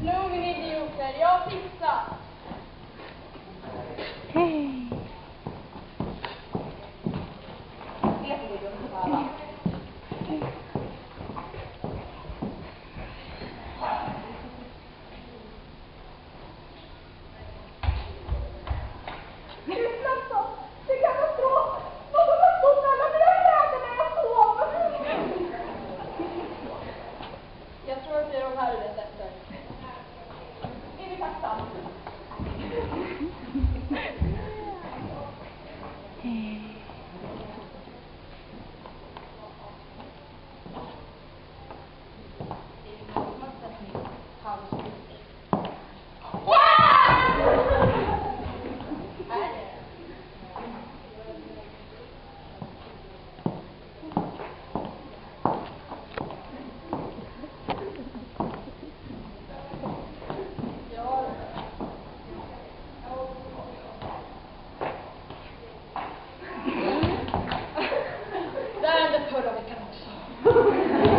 Lugn idioter, jag fixar. Hej. Jag tror att det är de här rätt efter. Är vi tacksamma? Där hände förra veckan också.